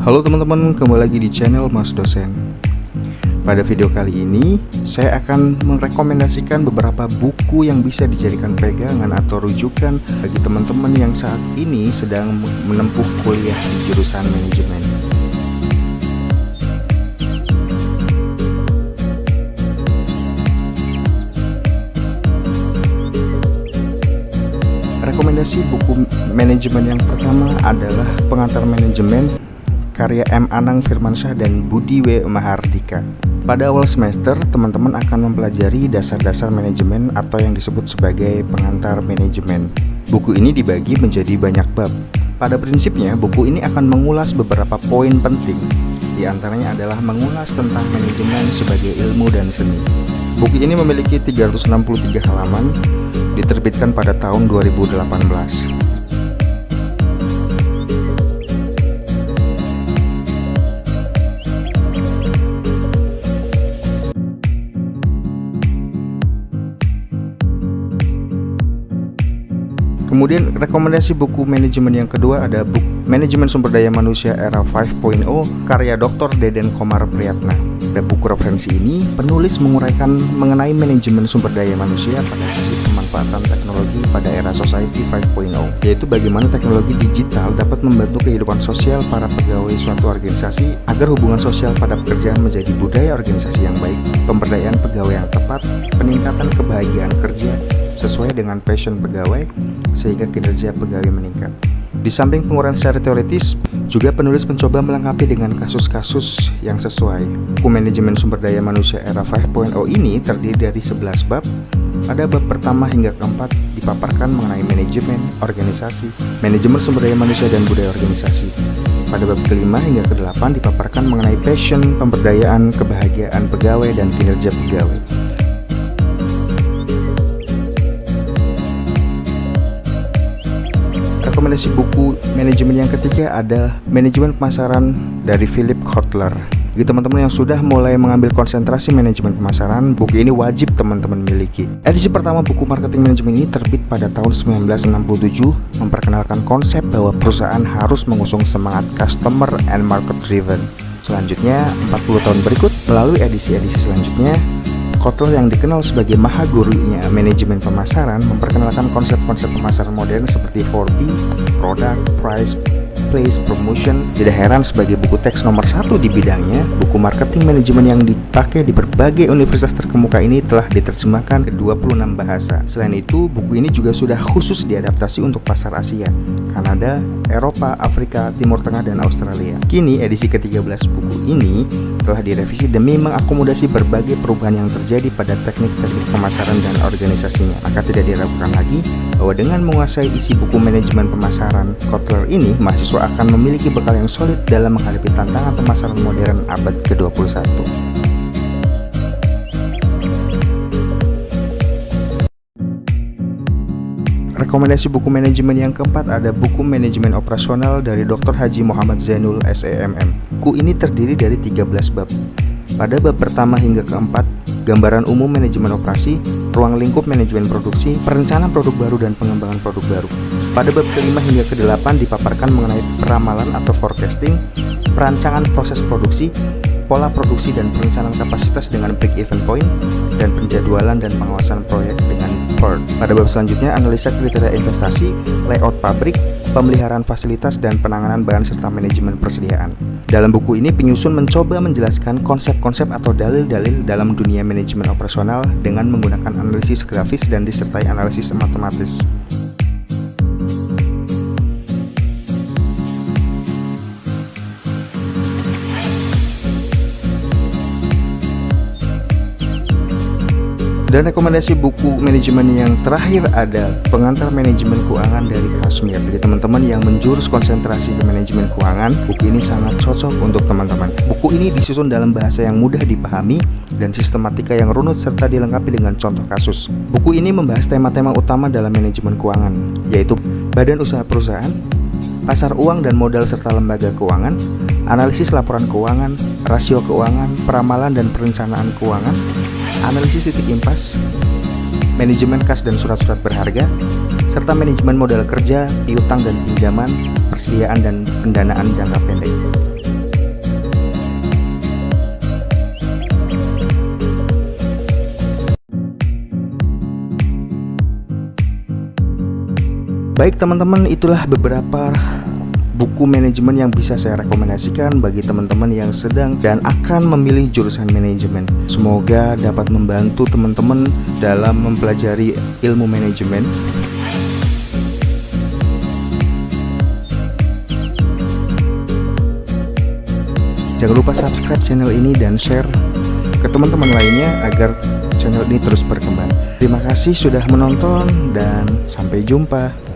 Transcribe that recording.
Halo teman-teman, kembali lagi di channel Mas Dosen. Pada video kali ini, saya akan merekomendasikan beberapa buku yang bisa dijadikan pegangan atau rujukan bagi teman-teman yang saat ini sedang menempuh kuliah di jurusan manajemen. Rekomendasi buku manajemen yang pertama adalah Pengantar Manajemen karya M. Anang Firmansyah dan Budi W. Mahardika. Pada awal semester, teman-teman akan mempelajari dasar-dasar manajemen atau yang disebut sebagai pengantar manajemen. Buku ini dibagi menjadi banyak bab. Pada prinsipnya, buku ini akan mengulas beberapa poin penting. Di antaranya adalah mengulas tentang manajemen sebagai ilmu dan seni. Buku ini memiliki 363 halaman, diterbitkan pada tahun 2018. Kemudian rekomendasi buku manajemen yang kedua ada buku Manajemen Sumber Daya Manusia Era 5.0 karya Dr. Deden Komar Priyatna. Pada buku referensi ini, penulis menguraikan mengenai manajemen sumber daya manusia pada sisi pemanfaatan teknologi pada era Society 5.0, yaitu bagaimana teknologi digital dapat membantu kehidupan sosial para pegawai suatu organisasi agar hubungan sosial pada pekerjaan menjadi budaya organisasi yang baik, pemberdayaan pegawai yang tepat, peningkatan kebahagiaan kerja sesuai dengan passion pegawai sehingga kinerja pegawai meningkat. Di samping penguraian secara teoritis, juga penulis mencoba melengkapi dengan kasus-kasus yang sesuai. Buku Manajemen Sumber Daya Manusia Era 5.0 ini terdiri dari 11 bab. Pada bab pertama hingga keempat dipaparkan mengenai manajemen organisasi, manajemen sumber daya manusia dan budaya organisasi. Pada bab kelima hingga ke-8 dipaparkan mengenai passion, pemberdayaan, kebahagiaan pegawai dan kinerja pegawai. Rekomendasi buku manajemen yang ketiga ada Manajemen Pemasaran dari Philip Kotler. Bagi teman-teman yang sudah mulai mengambil konsentrasi manajemen pemasaran, buku ini wajib teman-teman miliki. Edisi pertama buku marketing manajemen ini terbit pada tahun 1967, memperkenalkan konsep bahwa perusahaan harus mengusung semangat customer and market driven. Selanjutnya, 40 tahun berikut, melalui edisi-edisi selanjutnya, Kotler yang dikenal sebagai maha gurunya manajemen pemasaran memperkenalkan konsep-konsep pemasaran modern seperti 4P, Product, Price, Place, Promotion. Tidak heran sebagai buku teks nomor 1 di bidangnya, buku marketing manajemen yang dipakai di berbagai universitas terkemuka ini telah diterjemahkan ke 26 bahasa. Selain itu, buku ini juga sudah khusus diadaptasi untuk pasar Asia, Kanada, Eropa, Afrika, Timur Tengah, dan Australia. Kini edisi ke-13 buku ini telah direvisi demi mengakomodasi berbagai perubahan yang terjadi pada teknik-teknik pemasaran dan organisasinya. Maka tidak diragukan lagi bahwa dengan menguasai isi buku manajemen pemasaran Kotler ini, mahasiswa akan memiliki bekal yang solid dalam menghadapi tantangan pemasaran modern abad ke-21. Rekomendasi buku manajemen yang keempat ada buku Manajemen Operasional dari Dr. Haji Muhammad Zainul SEMM. Buku ini terdiri dari 13 bab. Pada bab pertama hingga keempat, gambaran umum manajemen operasi, ruang lingkup manajemen produksi, perencanaan produk baru dan pengembangan produk baru. Pada bab kelima hingga ke-8 dipaparkan mengenai peramalan atau forecasting, perancangan proses produksi, pola produksi dan perencanaan kapasitas dengan break-even point, dan penjadwalan dan pengawasan proyek dengan PERT. Pada bab selanjutnya, analisa kriteria investasi, layout pabrik, pemeliharaan fasilitas, dan penanganan bahan serta manajemen persediaan. Dalam buku ini, penyusun mencoba menjelaskan konsep-konsep atau dalil-dalil dalam dunia manajemen operasional dengan menggunakan analisis grafis dan disertai analisis matematis. Dan rekomendasi buku manajemen yang terakhir ada Pengantar Manajemen Keuangan dari Kashmir. Jadi teman-teman yang menjurus konsentrasi ke manajemen keuangan, buku ini sangat cocok untuk teman-teman. Buku ini disusun dalam bahasa yang mudah dipahami dan sistematika yang runut serta dilengkapi dengan contoh kasus. Buku ini membahas tema-tema utama dalam manajemen keuangan, yaitu badan usaha perusahaan, pasar uang dan modal serta lembaga keuangan, analisis laporan keuangan, rasio keuangan, peramalan dan perencanaan keuangan, analisis titik impas, manajemen kas dan surat-surat berharga, serta manajemen modal kerja, piutang dan pinjaman, persediaan dan pendanaan jangka pendek. Baik teman-teman, itulah beberapa buku manajemen yang bisa saya rekomendasikan bagi teman-teman yang sedang dan akan memilih jurusan manajemen. Semoga dapat membantu teman-teman dalam mempelajari ilmu manajemen. Jangan lupa subscribe channel ini dan share ke teman-teman lainnya agar channel ini terus berkembang. Terima kasih sudah menonton dan sampai jumpa.